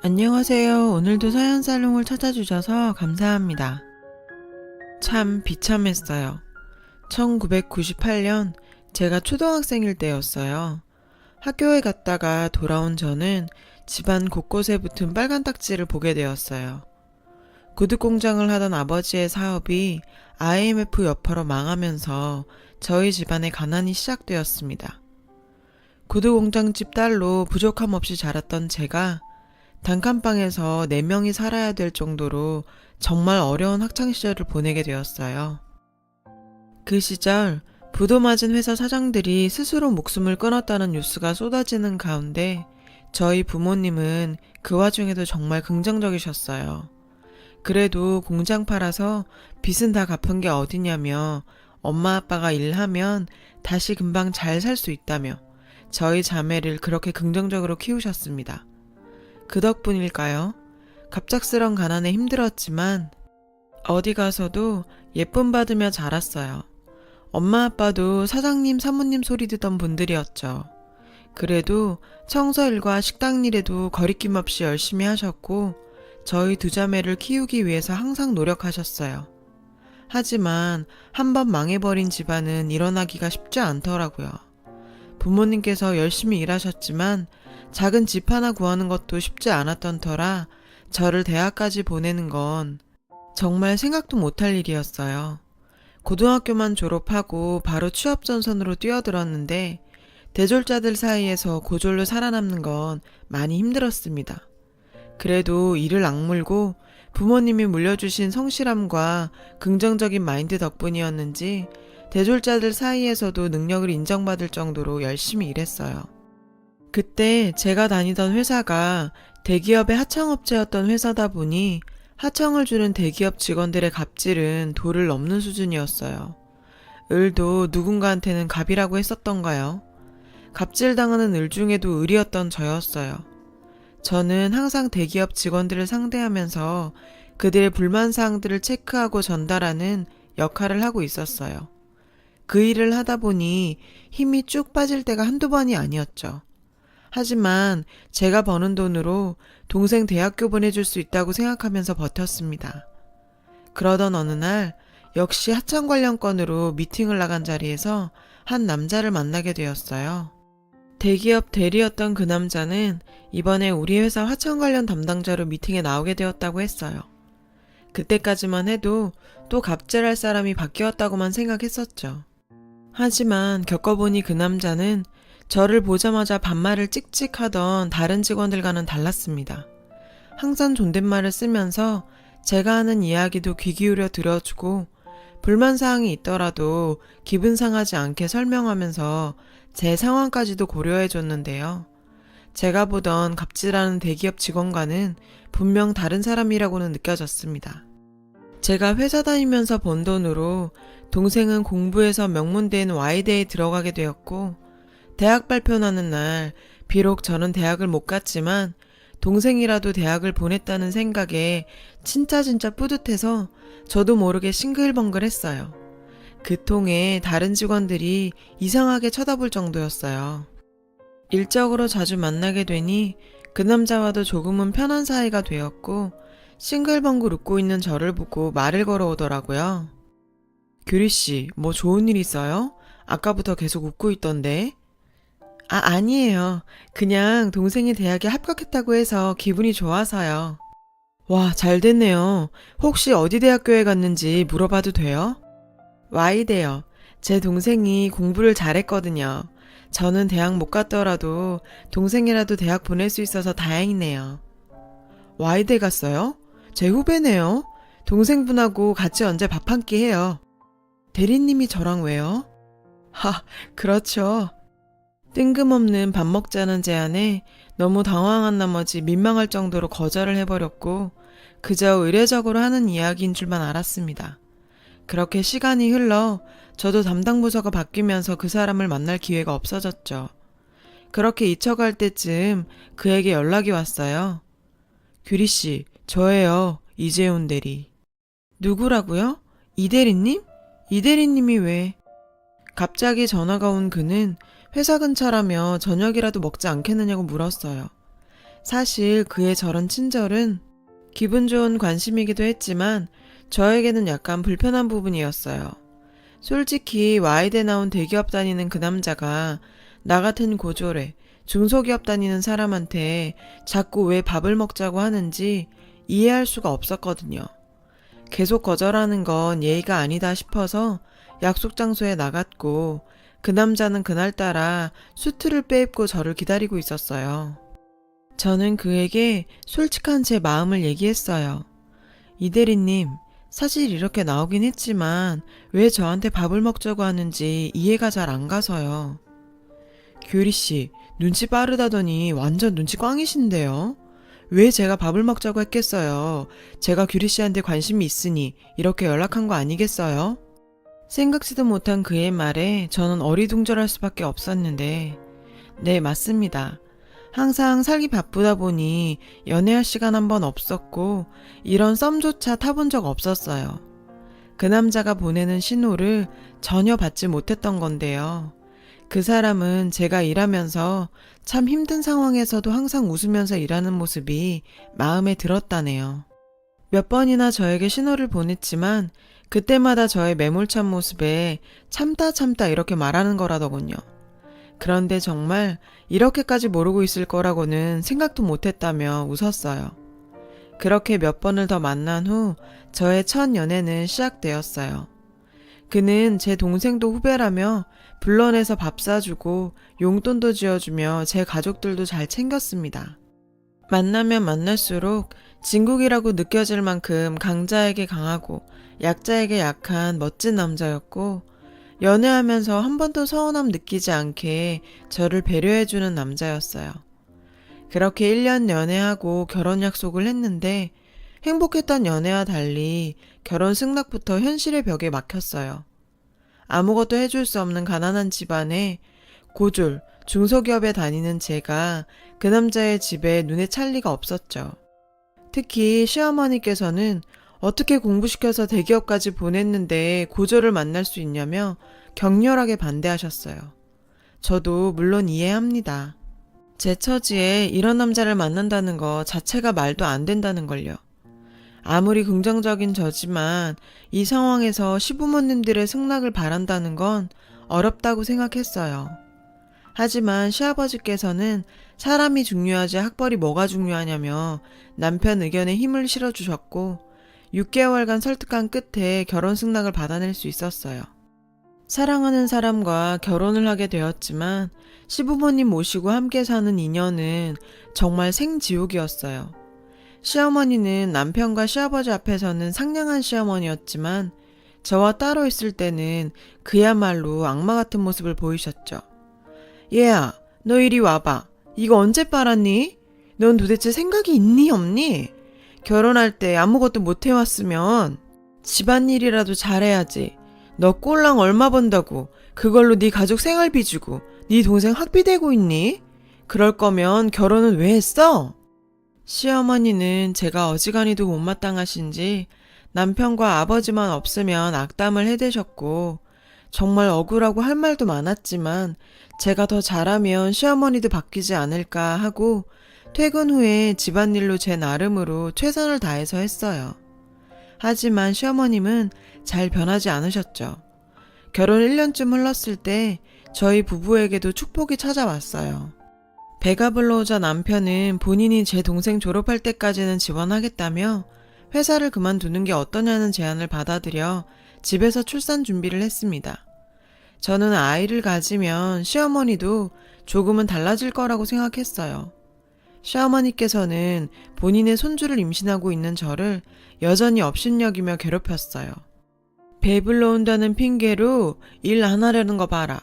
안녕하세요. 오늘도 사연살롱을 찾아주셔서 감사합니다. 참 비참했어요. 1998년 제가 초등학생일 때였어요. 학교에 갔다가 돌아온 저는 집안 곳곳에 붙은 빨간 딱지를 보게 되었어요. 구두 공장을 하던 아버지의 사업이 IMF 여파로 망하면서 저희 집안의 가난이 시작되었습니다. 구두 공장집 딸로 부족함 없이 자랐던 제가 단칸방에서 4명이 살아야 될 정도로 정말 어려운 학창시절을 보내게 되었어요. 그 시절 부도 맞은 회사 사장들이 스스로 목숨을 끊었다는 뉴스가 쏟아지는 가운데 저희 부모님은 그 와중에도 정말 긍정적이셨어요. 그래도 공장 팔아서 빚은 다 갚은 게 어디냐며 엄마 아빠가 일하면 다시 금방 잘 살 수 있다며 저희 자매를 그렇게 긍정적으로 키우셨습니다. 그 덕분일까요? 갑작스런 가난에 힘들었지만 어디 가서도 예쁨 받으며 자랐어요. 엄마 아빠도 사장님 사모님 소리 듣던 분들이었죠. 그래도 청소일과 식당 일에도 거리낌 없이 열심히 하셨고 저희 두 자매를 키우기 위해서 항상 노력하셨어요. 하지만 한번 망해버린 집안은 일어나기가 쉽지 않더라고요. 부모님께서 열심히 일하셨지만 작은 집 하나 구하는 것도 쉽지 않았던 터라 저를 대학까지 보내는 건 정말 생각도 못할 일이었어요. 고등학교만 졸업하고 바로 취업 전선으로 뛰어들었는데 대졸자들 사이에서 고졸로 살아남는 건 많이 힘들었습니다. 그래도 이를 악물고 부모님이 물려주신 성실함과 긍정적인 마인드 덕분이었는지 대졸자들 사이에서도 능력을 인정받을 정도로 열심히 일했어요. 그때 제가 다니던 회사가 대기업의 하청업체였던 회사다 보니 하청을 주는 대기업 직원들의 갑질은 도를 넘는 수준이었어요. 을도 누군가한테는 갑이라고 했었던가요? 갑질당하는 을 중에도 을이었던 저였어요. 저는 항상 대기업 직원들을 상대하면서 그들의 불만사항들을 체크하고 전달하는 역할을 하고 있었어요. 그 일을 하다 보니 힘이 쭉 빠질 때가 한두 번이 아니었죠. 하지만 제가 버는 돈으로 동생 대학교 보내줄 수 있다고 생각하면서 버텼습니다. 그러던 어느 날 역시 하청 관련 건으로 미팅을 나간 자리에서 한 남자를 만나게 되었어요. 대기업 대리였던 그 남자는 이번에 우리 회사 하청 관련 담당자로 미팅에 나오게 되었다고 했어요. 그때까지만 해도 또 갑질할 사람이 바뀌었다고만 생각했었죠. 하지만 겪어보니 그 남자는 저를 보자마자 반말을 찍찍하던 다른 직원들과는 달랐습니다. 항상 존댓말을 쓰면서 제가 하는 이야기도 귀 기울여 들어주고 불만사항이 있더라도 기분 상하지 않게 설명하면서 제 상황까지도 고려해줬는데요. 제가 보던 갑질하는 대기업 직원과는 분명 다른 사람이라고는 느껴졌습니다. 제가 회사 다니면서 번 돈으로 동생은 공부해서 명문대인 Y대에 들어가게 되었고 대학 발표나는 날 비록 저는 대학을 못 갔지만 동생이라도 대학을 보냈다는 생각에 진짜 뿌듯해서 저도 모르게 싱글벙글했어요. 그 통에 다른 직원들이 이상하게 쳐다볼 정도였어요. 일적으로 자주 만나게 되니 그 남자와도 조금은 편한 사이가 되었고 싱글벙글 웃고 있는 저를 보고 말을 걸어오더라고요. 규리씨, 뭐 좋은 일 있어요? 아까부터 계속 웃고 있던데. 아니에요. 그냥 동생이 대학에 합격했다고 해서 기분이 좋아서요. 와, 잘 됐네요. 혹시 어디 대학교에 갔는지 물어봐도 돼요? Y대요. 제 동생이 공부를 잘했거든요. 저는 대학 못 갔더라도 동생이라도 대학 보낼 수 있어서 다행이네요. Y대 갔어요? 제 후배네요. 동생분하고 같이 언제 밥 한 끼 해요. 대리님이 저랑 왜요? 그렇죠. 뜬금없는 밥 먹자는 제안에 너무 당황한 나머지 민망할 정도로 거절을 해버렸고 그저 의례적으로 하는 이야기인 줄만 알았습니다. 그렇게 시간이 흘러 저도 담당 부서가 바뀌면서 그 사람을 만날 기회가 없어졌죠. 그렇게 잊혀갈 때쯤 그에게 연락이 왔어요. 규리씨, 저예요. 이재훈 대리. 누구라고요? 이 대리님? 이 대리님이 왜? 갑자기 전화가 온 그는 회사 근처라며 저녁이라도 먹지 않겠느냐고 물었어요. 사실 그의 저런 친절은 기분 좋은 관심이기도 했지만 저에게는 약간 불편한 부분이었어요. 솔직히 와이대 나온 대기업 다니는 그 남자가 나 같은 고졸에 중소기업 다니는 사람한테 자꾸 왜 밥을 먹자고 하는지 이해할 수가 없었거든요. 계속 거절하는 건 예의가 아니다 싶어서 약속 장소에 나갔고 그 남자는 그날따라 수트를 빼입고 저를 기다리고 있었어요. 저는 그에게 솔직한 제 마음을 얘기했어요. 이 대리님, 사실 이렇게 나오긴 했지만 왜 저한테 밥을 먹자고 하는지 이해가 잘 안 가서요. 규리씨, 눈치 빠르다더니 완전 눈치 꽝이신데요? 왜 제가 밥을 먹자고 했겠어요? 제가 규리씨한테 관심이 있으니 이렇게 연락한 거 아니겠어요? 생각지도 못한 그의 말에 저는 어리둥절할 수밖에 없었는데, 네, 맞습니다. 항상 살기 바쁘다 보니 연애할 시간 한 번 없었고 이런 썸조차 타본 적 없었어요. 그 남자가 보내는 신호를 전혀 받지 못했던 건데요. 그 사람은 제가 일하면서 참 힘든 상황에서도 항상 웃으면서 일하는 모습이 마음에 들었다네요. 몇 번이나 저에게 신호를 보냈지만 그때마다 저의 매몰찬 모습에 참다 이렇게 말하는 거라더군요. 그런데 정말 이렇게까지 모르고 있을 거라고는 생각도 못했다며 웃었어요. 그렇게 몇 번을 더 만난 후 저의 첫 연애는 시작되었어요. 그는 제 동생도 후배라며 불러내서 밥 사주고 용돈도 지어주며 제 가족들도 잘 챙겼습니다. 만나면 만날수록 진국이라고 느껴질 만큼 강자에게 강하고 약자에게 약한 멋진 남자였고 연애하면서 한 번도 서운함 느끼지 않게 저를 배려해주는 남자였어요. 그렇게 1년 연애하고 결혼 약속을 했는데 행복했던 연애와 달리 결혼 승낙부터 현실의 벽에 막혔어요. 아무것도 해줄 수 없는 가난한 집안에 고졸, 중소기업에 다니는 제가 그 남자의 집에 눈에 찰 리가 없었죠. 특히 시어머니께서는 어떻게 공부시켜서 대기업까지 보냈는데 고졸을 만날 수 있냐며 격렬하게 반대하셨어요. 저도 물론 이해합니다. 제 처지에 이런 남자를 만난다는 거 자체가 말도 안 된다는 걸요. 아무리 긍정적인 저지만 이 상황에서 시부모님들의 승낙을 바란다는 건 어렵다고 생각했어요. 하지만 시아버지께서는 사람이 중요하지 학벌이 뭐가 중요하냐며 남편 의견에 힘을 실어주셨고 6개월간 설득한 끝에 결혼 승낙을 받아낼 수 있었어요. 사랑하는 사람과 결혼을 하게 되었지만 시부모님 모시고 함께 사는 인연은 정말 생지옥이었어요. 시어머니는 남편과 시아버지 앞에서는 상냥한 시어머니였지만 저와 따로 있을 때는 그야말로 악마 같은 모습을 보이셨죠. 얘야, 너 이리 와봐. 이거 언제 빨았니? 넌 도대체 생각이 있니 없니? 결혼할 때 아무것도 못 해왔으면 집안일이라도 잘해야지. 너 꼴랑 얼마 번다고 그걸로 네 가족 생활비 주고 네 동생 학비 대고 있니? 그럴 거면 결혼은 왜 했어? 시어머니는 제가 어지간히도 못마땅하신지 남편과 아버지만 없으면 악담을 해대셨고 정말 억울하고 할 말도 많았지만 제가 더 잘하면 시어머니도 바뀌지 않을까 하고 퇴근 후에 집안일로 제 나름으로 최선을 다해서 했어요. 하지만 시어머님은 잘 변하지 않으셨죠. 결혼 1년쯤 흘렀을 때 저희 부부에게도 축복이 찾아왔어요. 배가 불러오자 남편은 본인이 제 동생 졸업할 때까지는 지원하겠다며 회사를 그만두는 게 어떠냐는 제안을 받아들여 집에서 출산 준비를 했습니다. 저는 아이를 가지면 시어머니도 조금은 달라질 거라고 생각했어요. 시어머니께서는 본인의 손주를 임신하고 있는 저를 여전히 업신여기며 괴롭혔어요. 배불러 온다는 핑계로 일 안 하려는 거 봐라.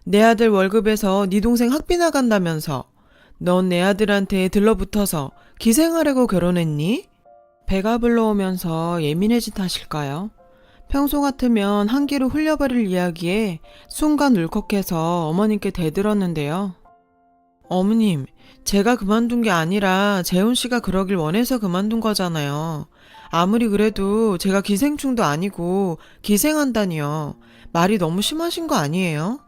내 아들 월급에서 네 동생 학비 나간다면서. 넌 내 아들한테 들러붙어서 기생하려고 결혼했니? 배가 불러오면서 예민해진 탓일까요? 평소 같으면 한 귀로 흘려버릴 이야기에 순간 울컥해서 어머님께 대들었는데요. 어머님, 제가 그만둔 게 아니라 재훈 씨가 그러길 원해서 그만둔 거잖아요. 아무리 그래도 제가 기생충도 아니고 기생한다니요. 말이 너무 심하신 거 아니에요?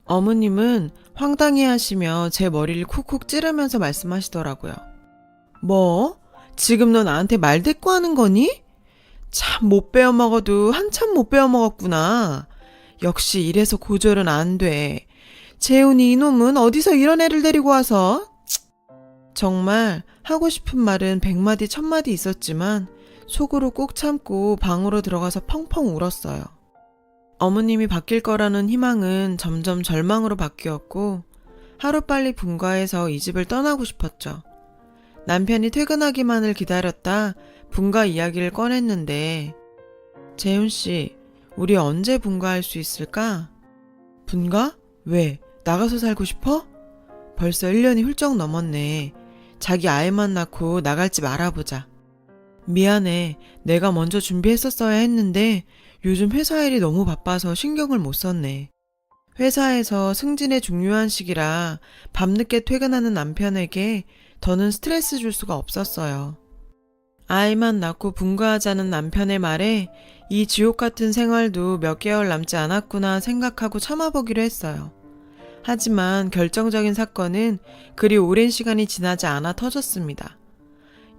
어머님은 황당해 하시며 제 머리를 쿡쿡 찌르면서 말씀하시더라고요. 뭐? 지금 너 나한테 말대꾸하는 거니? 참 못 배워먹어도 한참 못 배워먹었구나. 역시 이래서 고졸은 안 돼. 재훈이 이놈은 어디서 이런 애를 데리고 와서? 정말 하고 싶은 말은 100마디 1000마디 있었지만 속으로 꾹 참고 방으로 들어가서 펑펑 울었어요. 어머님이 바뀔 거라는 희망은 점점 절망으로 바뀌었고 하루빨리 분가해서 이 집을 떠나고 싶었죠. 남편이 퇴근하기만을 기다렸다 분가 이야기를 꺼냈는데 재훈씨, 우리 언제 분가할 수 있을까? 분가? 왜? 나가서 살고 싶어? 벌써 1년이 훌쩍 넘었네. 자기 아이만 낳고 나갈 집 알아보자. 미안해. 내가 먼저 준비했었어야 했는데 요즘 회사 일이 너무 바빠서 신경을 못 썼네. 회사에서 승진의 중요한 시기라 밤늦게 퇴근하는 남편에게 더는 스트레스 줄 수가 없었어요. 아이만 낳고 분가하자는 남편의 말에 이 지옥 같은 생활도 몇 개월 남지 않았구나 생각하고 참아보기로 했어요. 하지만 결정적인 사건은 그리 오랜 시간이 지나지 않아 터졌습니다.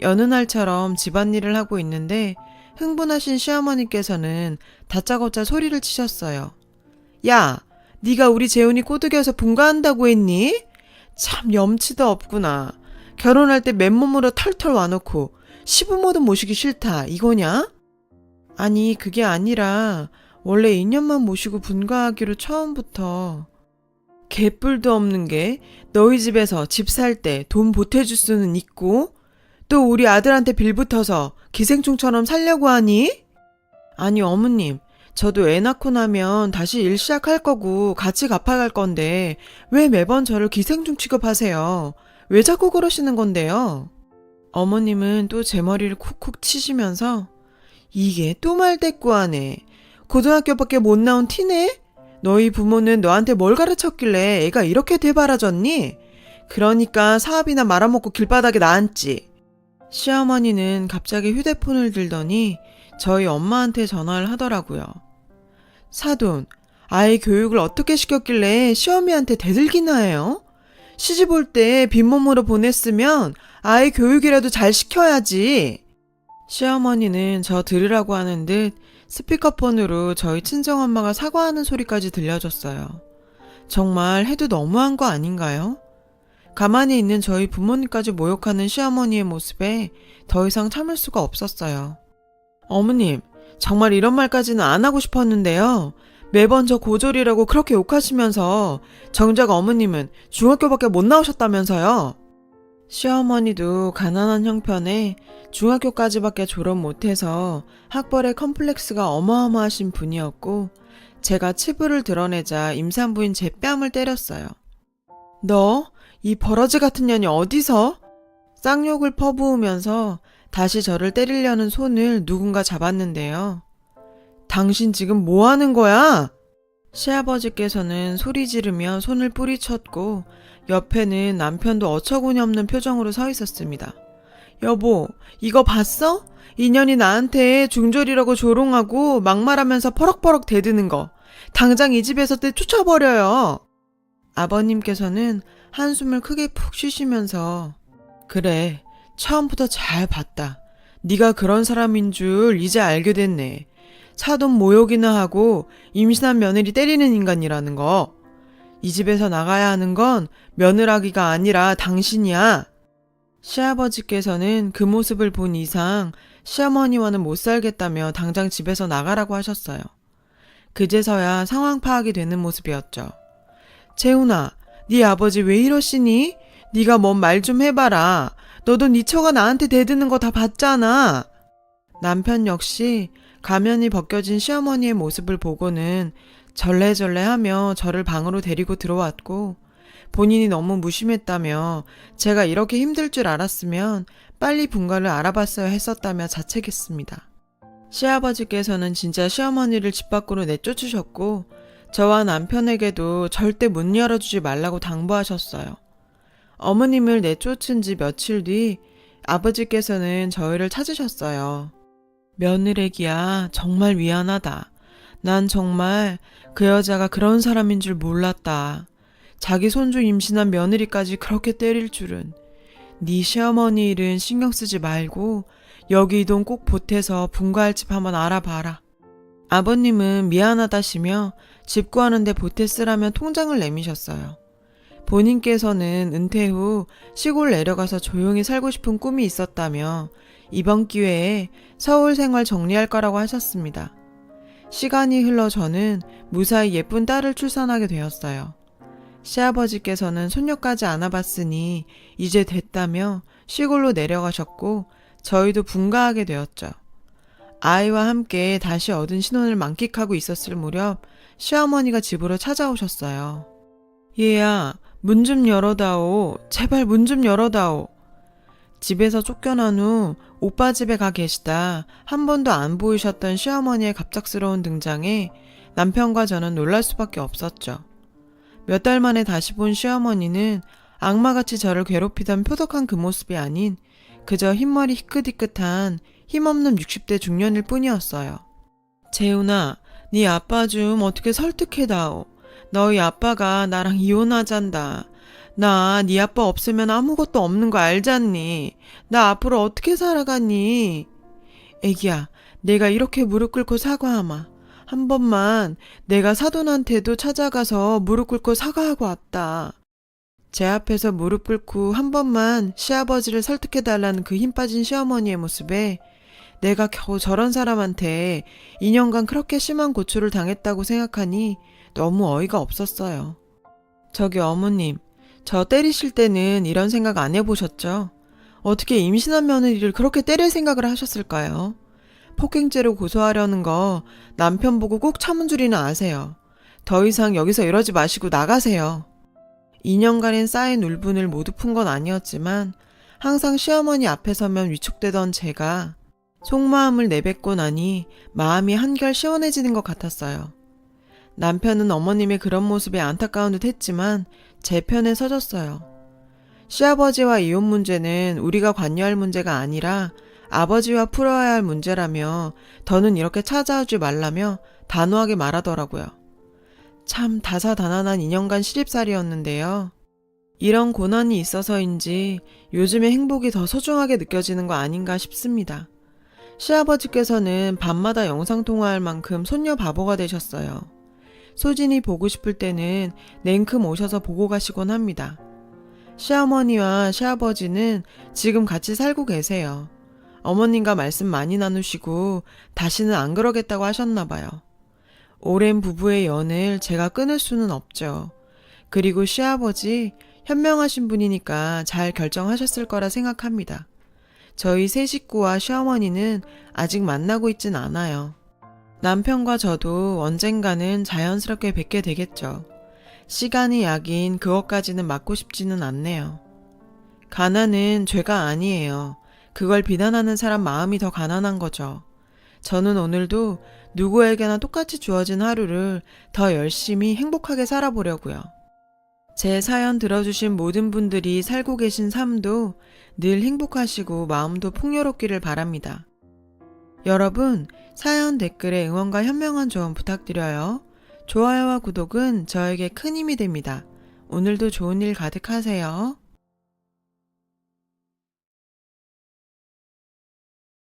여느 날처럼 집안일을 하고 있는데 흥분하신 시어머니께서는 다짜고짜 소리를 치셨어요. 야, 네가 우리 재훈이 꼬드겨서 분가한다고 했니? 참 염치도 없구나. 결혼할 때 맨몸으로 털털 와놓고 시부모도 모시기 싫다 이거냐? 아니 그게 아니라 원래 2년만 모시고 분가하기로 처음부터. 개뿔도 없는 게 너희 집에서 집 살 때 돈 보태줄 수는 있고 또 우리 아들한테 빌붙어서 기생충처럼 살려고 하니? 아니 어머님, 저도 애 낳고 나면 다시 일 시작할 거고 같이 갚아갈 건데 왜 매번 저를 기생충 취급하세요? 왜 자꾸 그러시는 건데요? 어머님은 또 제 머리를 쿡쿡 치시면서 이게 또 말대꾸하네. 고등학교밖에 못 나온 티네? 너희 부모는 너한테 뭘 가르쳤길래 애가 이렇게 되바라졌니? 그러니까 사업이나 말아먹고 길바닥에 나앉지. 시어머니는 갑자기 휴대폰을 들더니 저희 엄마한테 전화를 하더라고요. 사돈, 아이 교육을 어떻게 시켰길래 시어미한테 대들기나 해요? 시집 올 때 빈몸으로 보냈으면 아이 교육이라도 잘 시켜야지. 시어머니는 저 들으라고 하는 듯 스피커폰으로 저희 친정엄마가 사과하는 소리까지 들려줬어요. 정말 해도 너무한 거 아닌가요? 가만히 있는 저희 부모님까지 모욕하는 시어머니의 모습에 더 이상 참을 수가 없었어요. 어머님, 정말 이런 말까지는 안 하고 싶었는데요. 매번 저 고졸이라고 그렇게 욕하시면서 정작 어머님은 중학교밖에 못 나오셨다면서요. 시어머니도 가난한 형편에 중학교까지밖에 졸업 못해서 학벌에 컴플렉스가 어마어마하신 분이었고 제가 치부를 드러내자 임산부인 제 뺨을 때렸어요. 너, 이 버러지 같은 년이 어디서? 쌍욕을 퍼부으면서 다시 저를 때리려는 손을 누군가 잡았는데요. 당신 지금 뭐 하는 거야? 시아버지께서는 소리 지르며 손을 뿌리쳤고 옆에는 남편도 어처구니 없는 표정으로 서 있었습니다. 여보, 이거 봤어? 인연이 나한테 중졸이라고 조롱하고 막말하면서 퍼럭퍼럭 대드는 거. 당장 이 집에서 쫓아버려요. 아버님께서는 한숨을 크게 푹 쉬시면서 그래, 처음부터 잘 봤다. 네가 그런 사람인 줄 이제 알게 됐네. 사돈 모욕이나 하고 임신한 며느리 때리는 인간이라는 거. 이 집에서 나가야 하는 건 며느라기가 아니라 당신이야. 시아버지께서는 그 모습을 본 이상 시어머니와는 못 살겠다며 당장 집에서 나가라고 하셨어요. 그제서야 상황 파악이 되는 모습이었죠. 재훈아, 네 아버지 왜 이러시니? 네가 뭔 말 좀 해봐라. 너도 네 처가 나한테 대드는 거 다 봤잖아. 남편 역시 가면이 벗겨진 시어머니의 모습을 보고는 절레절레하며 저를 방으로 데리고 들어왔고 본인이 너무 무심했다며 제가 이렇게 힘들 줄 알았으면 빨리 분가를 알아봤어야 했었다며 자책했습니다. 시아버지께서는 진짜 시어머니를 집 밖으로 내쫓으셨고 저와 남편에게도 절대 문 열어주지 말라고 당부하셨어요. 어머님을 내쫓은 지 며칠 뒤 아버지께서는 저희를 찾으셨어요. 며느리기야 정말 미안하다. 난 정말 그 여자가 그런 사람인 줄 몰랐다. 자기 손주 임신한 며느리까지 그렇게 때릴 줄은. 네 시어머니 일은 신경 쓰지 말고 여기 이 돈 꼭 보태서 분가할 집 한번 알아봐라. 아버님은 미안하다시며 집 구하는데 보태 쓰라면 통장을 내미셨어요. 본인께서는 은퇴 후 시골 내려가서 조용히 살고 싶은 꿈이 있었다며 이번 기회에 서울 생활 정리할 거라고 하셨습니다. 시간이 흘러 저는 무사히 예쁜 딸을 출산하게 되었어요. 시아버지께서는 손녀까지 안아봤으니 이제 됐다며 시골로 내려가셨고 저희도 분가하게 되었죠. 아이와 함께 다시 얻은 신혼을 만끽하고 있었을 무렵 시어머니가 집으로 찾아오셨어요. 얘야, 문 좀 열어다오. 제발 문 좀 열어다오. 집에서 쫓겨난 후 오빠 집에 가 계시다 한 번도 안 보이셨던 시어머니의 갑작스러운 등장에 남편과 저는 놀랄 수밖에 없었죠. 몇 달 만에 다시 본 시어머니는 악마같이 저를 괴롭히던 표독한 그 모습이 아닌 그저 흰머리 희끗희끗한 힘없는 60대 중년일 뿐이었어요. 재훈아, 네 아빠 좀 어떻게 설득해다오. 너희 아빠가 나랑 이혼하잔다. 나 네 아빠 없으면 아무것도 없는 거 알잖니. 나 앞으로 어떻게 살아가니? 애기야, 내가 이렇게 무릎 꿇고 사과하마. 한 번만 내가 사돈한테도 찾아가서 무릎 꿇고 사과하고 왔다. 제 앞에서 무릎 꿇고 한 번만 시아버지를 설득해달라는 그 힘 빠진 시어머니의 모습에 내가 겨우 저런 사람한테 2년간 그렇게 심한 고초를 당했다고 생각하니 너무 어이가 없었어요. 저기 어머님, 저 때리실 때는 이런 생각 안 해보셨죠? 어떻게 임신한 며느리를 그렇게 때릴 생각을 하셨을까요? 폭행죄로 고소하려는 거 남편 보고 꼭 참은 줄이나 아세요. 더 이상 여기서 이러지 마시고 나가세요. 2년간의 쌓인 울분을 모두 푼 건 아니었지만 항상 시어머니 앞에 서면 위축되던 제가 속마음을 내뱉고 나니 마음이 한결 시원해지는 것 같았어요. 남편은 어머님의 그런 모습에 안타까운 듯 했지만 제 편에 서줬어요. 시아버지와 이혼 문제는 우리가 관여할 문제가 아니라 아버지와 풀어야 할 문제라며 더는 이렇게 찾아오지 말라며 단호하게 말하더라고요. 참 다사다난한 2년간 시집살이였는데요. 이런 고난이 있어서인지 요즘의 행복이 더 소중하게 느껴지는 거 아닌가 싶습니다. 시아버지께서는 밤마다 영상통화할 만큼 손녀 바보가 되셨어요. 소진이 보고 싶을 때는 냉큼 오셔서 보고 가시곤 합니다. 시어머니와 시아버지는 지금 같이 살고 계세요. 어머님과 말씀 많이 나누시고 다시는 안 그러겠다고 하셨나 봐요. 오랜 부부의 연을 제가 끊을 수는 없죠. 그리고 시아버지 현명하신 분이니까 잘 결정하셨을 거라 생각합니다. 저희 세 식구와 시어머니는 아직 만나고 있진 않아요. 남편과 저도 언젠가는 자연스럽게 뵙게 되겠죠. 시간이 약인 그것까지는 맞고 싶지는 않네요. 가난은 죄가 아니에요. 그걸 비난하는 사람 마음이 더 가난한 거죠. 저는 오늘도 누구에게나 똑같이 주어진 하루를 더 열심히 행복하게 살아보려고요. 제 사연 들어주신 모든 분들이 살고 계신 삶도 늘 행복하시고 마음도 풍요롭기를 바랍니다. 여러분, 사연 댓글에 응원과 현명한 조언 부탁드려요. 좋아요와 구독은 저에게 큰 힘이 됩니다. 오늘도 좋은 일 가득하세요.